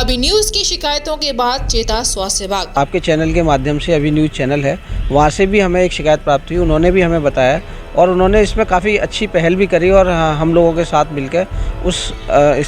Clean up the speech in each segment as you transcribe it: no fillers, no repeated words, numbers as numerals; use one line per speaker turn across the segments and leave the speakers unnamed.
अभी न्यूज की शिकायतों के बाद चेता स्वास्थ्य विभाग।
आपके चैनल के माध्यम से अभी न्यूज़ चैनल है, वहाँ से भी हमें एक शिकायत प्राप्त हुई। उन्होंने भी हमें बताया और उन्होंने इसमें काफ़ी अच्छी पहल भी करी और हम लोगों के साथ मिलकर उस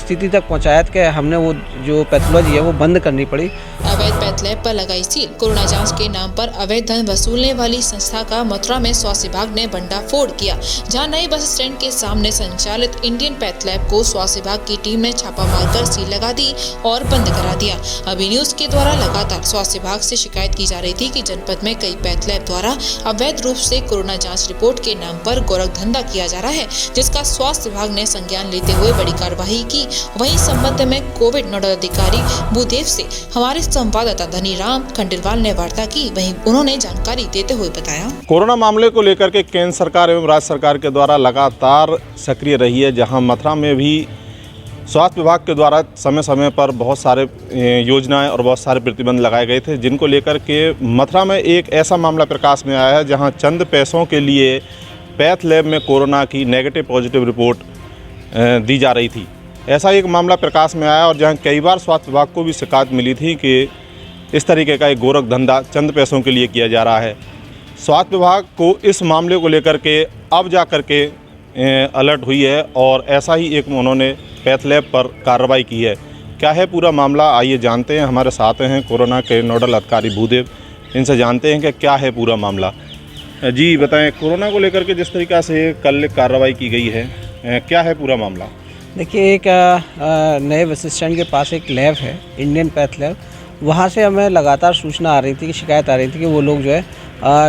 स्थिति तक पहुँचाया कि हमने वो जो पैथोलॉजी है वो बंद करनी पड़ी।
अवैध पैथ लैब पर लगाई सील। कोरोना जांच के नाम पर अवैध धन वसूलने वाली संस्था का मथुरा में स्वास्थ्य विभाग ने भंडाफोड़ किया, जहां नए बस स्टैंड के सामने संचालित इंडियन पैथ लैब को स्वास्थ्य विभाग की टीम ने छापा मारकर सील लगा दी और बंद करा दिया। अभी न्यूज के द्वारा लगातार स्वास्थ्य विभाग से शिकायत की जा रही थी कि जनपद में कई पैथ लैब द्वारा अवैध रूप से कोरोना जाँच रिपोर्ट के नाम पर गोरख धंधा किया जा रहा है, जिसका स्वास्थ्य विभाग ने संज्ञान लेते हुए बड़ी कार्रवाई की। वहीं संबंध में कोविड नोडल अधिकारी भूदेव से हमारे संवाददाता धनीराम खंडेलवाल ने वार्ता की। वहीं उन्होंने जानकारी देते हुए बताया,
कोरोना मामले को लेकर के केंद्र सरकार एवं राज्य सरकार के द्वारा लगातार सक्रिय रही है, जहां मथुरा में भी स्वास्थ्य विभाग के द्वारा समय समय पर बहुत सारे योजनाएं और बहुत सारे प्रतिबंध लगाए गए थे, जिनको लेकर के मथुरा में एक ऐसा मामला प्रकाश में आया है जहां चंद पैसों के लिए पैथ लैब में कोरोना की नेगेटिव पॉजिटिव रिपोर्ट दी जा रही थी। ऐसा एक मामला प्रकाश में आया और जहां कई बार स्वास्थ्य विभाग को भी शिकायत मिली थी कि इस तरीके का एक गोरख धंधा चंद पैसों के लिए किया जा रहा है। स्वास्थ्य विभाग को इस मामले को लेकर के अब जा कर के अलर्ट हुई है और ऐसा ही एक उन्होंने पैथ लैब पर कार्रवाई की है। क्या है पूरा मामला, आइए जानते हैं। हमारे साथ हैं कोरोना के नोडल अधिकारी भूदेव, इनसे जानते हैं कि क्या है पूरा मामला। जी बताएं, कोरोना को लेकर के जिस तरीक़ा से कल कार्रवाई की गई है, क्या है पूरा मामला?
देखिए, एक नए बस स्टैंड के पास एक लैब है, इंडियन पैथ लैब। वहाँ से हमें लगातार सूचना आ रही थी कि शिकायत आ रही थी कि वो लोग जो है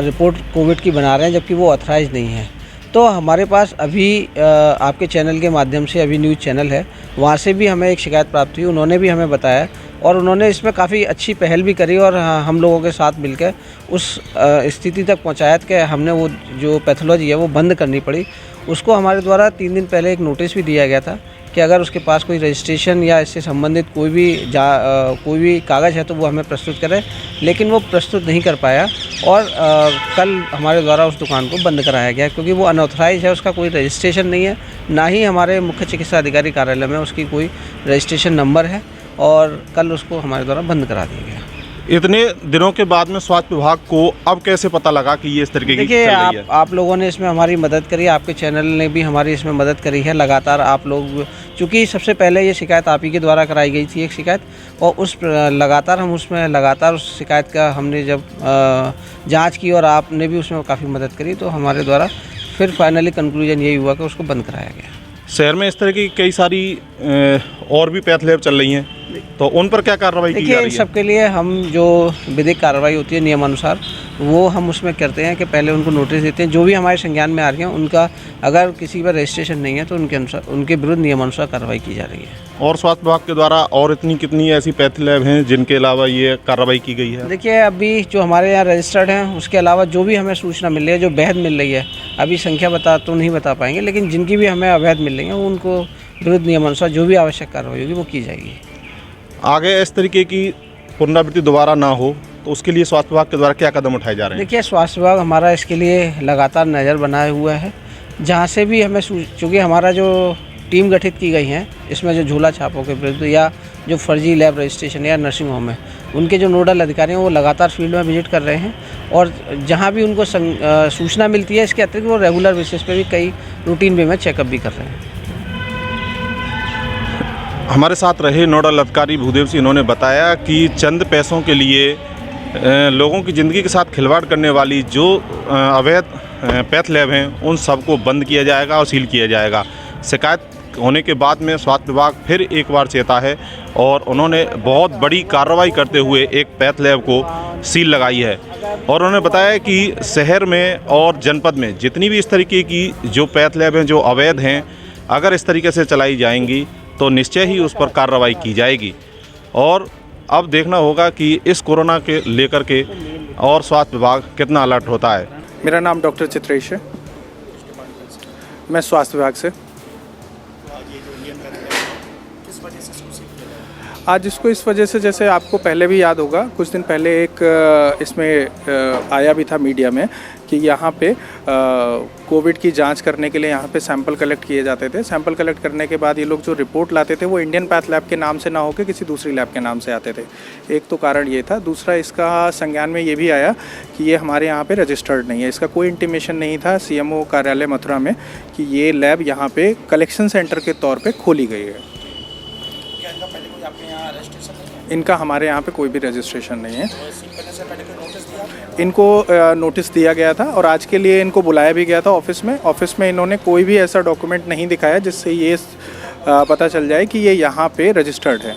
रिपोर्ट कोविड की बना रहे हैं, जबकि वो ऑथराइज नहीं है। तो हमारे पास अभी आपके चैनल के माध्यम से अभी न्यूज़ चैनल है, वहाँ से भी हमें एक शिकायत प्राप्त हुई। उन्होंने भी हमें बताया और उन्होंने इसमें काफ़ी अच्छी पहल भी करी और हम लोगों के साथ मिलकर उस स्थिति तक पहुँचाया कि हमने वो जो पैथोलॉजी है वो बंद करनी पड़ी। उसको हमारे द्वारा 3 दिन पहले एक नोटिस भी दिया गया था कि अगर उसके पास कोई रजिस्ट्रेशन या इससे संबंधित कोई भी कागज़ है तो वो हमें प्रस्तुत करे, लेकिन वो प्रस्तुत नहीं कर पाया और कल हमारे द्वारा उस दुकान को बंद कराया गया, क्योंकि वो अनऑथराइज है, उसका कोई रजिस्ट्रेशन नहीं है, ना ही हमारे मुख्य चिकित्सा अधिकारी कार्यालय में उसकी कोई रजिस्ट्रेशन नंबर है और कल उसको हमारे द्वारा बंद करा दिया गया।
इतने दिनों के बाद में स्वास्थ्य विभाग को अब कैसे पता लगा कि ये इस तरीके की चल रही है?
आप लोगों ने इसमें हमारी मदद करी, आपके चैनल ने भी हमारी इसमें मदद करी है। लगातार आप लोग, चूँकि सबसे पहले ये शिकायत आप ही के द्वारा कराई गई थी एक शिकायत, और उस शिकायत का हमने जब जांच की और आपने भी उसमें काफ़ी मदद करी, तो हमारे द्वारा फिर फाइनली कंक्लूजन यही हुआ कि उसको बंद कराया गया।
शहर में इस तरह की कई सारी और भी पैथ लैब चल रही हैं, तो उन पर क्या कार्रवाई की जा रही है?
देखिए, इन सबके लिए हम जो विधिक कार्रवाई होती है नियमानुसार, वो हम उसमें करते हैं कि पहले उनको नोटिस देते हैं। जो भी हमारे संज्ञान में आ रही हैं, उनका अगर किसी पर रजिस्ट्रेशन नहीं है तो उनके विरुद्ध नियमानुसार कार्रवाई की जा रही है।
और स्वास्थ्य विभाग के द्वारा और कितनी ऐसी पैथ लैब हैं जिनके अलावा ये कार्रवाई की गई है?
देखिए, अभी जो हमारे यहाँ रजिस्टर्ड हैं, उसके अलावा जो भी हमें सूचना मिल रही है, जो वैध मिल रही है, अभी संख्या नहीं बता पाएंगे, लेकिन जिनकी भी हमें अवैध मिल रही है उनको विरुद्ध नियमानुसार जो भी आवश्यक कार्रवाई होगी वो की जाएगी।
आगे इस तरीके की पुनरावृत्ति दोबारा ना हो तो उसके लिए स्वास्थ्य विभाग के द्वारा क्या कदम उठाए जा रहे हैं?
देखिए, स्वास्थ्य विभाग हमारा इसके लिए लगातार नज़र बनाए हुआ है। जहाँ से भी हमें, चूँकि हमारा जो टीम गठित की गई है, इसमें जो झोला छापों के विरुद्ध या जो फर्जी लैब रजिस्ट्रेशन या नर्सिंग होम है, उनके जो नोडल अधिकारी हैं वो लगातार फील्ड में विजिट कर रहे हैं और जहाँ भी उनको सूचना मिलती है, इसके अतिरिक्त वो रेगुलर बेसिस पे भी कई रूटीन वे में चेकअप भी कर रहे हैं।
हमारे साथ रहे नोडल अधिकारी भूदेव सिंह, इन्होंने बताया कि चंद पैसों के लिए लोगों की ज़िंदगी के साथ खिलवाड़ करने वाली जो अवैध पैथ लैब हैं उन सबको बंद किया जाएगा और सील किया जाएगा। शिकायत होने के बाद में स्वास्थ्य विभाग फिर एक बार चेता है और उन्होंने बहुत बड़ी कार्रवाई करते हुए एक पैथ लैब को सील लगाई है और उन्होंने बताया कि शहर में और जनपद में जितनी भी इस तरीके की जो पैथ लैब हैं जो अवैध हैं, अगर इस तरीके से चलाई जाएंगी तो निश्चय ही उस पर कार्रवाई की जाएगी। और अब देखना होगा कि इस कोरोना के लेकर के और स्वास्थ्य विभाग कितना अलर्ट होता है।
मेरा नाम डॉक्टर चित्रेश है, मैं स्वास्थ्य विभाग से। आज इसको इस वजह से, जैसे आपको पहले भी याद होगा, कुछ दिन पहले एक इसमें आया भी था मीडिया में कि यहाँ पे कोविड की जांच करने के लिए यहाँ पे सैंपल कलेक्ट किए जाते थे। सैंपल कलेक्ट करने के बाद ये लोग जो रिपोर्ट लाते थे वो इंडियन पैथ लैब के नाम से ना होकर किसी दूसरी लैब के नाम से आते थे। एक तो कारण ये था। दूसरा, इसका संज्ञान में ये भी आया कि ये हमारे यहाँ पे रजिस्टर्ड नहीं है। इसका कोई इंटीमेशन नहीं था CMO कार्यालय मथुरा में कि ये लैब यहाँ पे कलेक्शन सेंटर के तौर पर खोली गई है। इनका हमारे यहाँ पे कोई भी रजिस्ट्रेशन नहीं है। इनको नोटिस दिया गया था और आज के लिए इनको बुलाया भी गया था ऑफिस में इन्होंने कोई भी ऐसा डॉक्यूमेंट नहीं दिखाया जिससे ये पता चल जाए कि ये यहाँ पे रजिस्टर्ड है।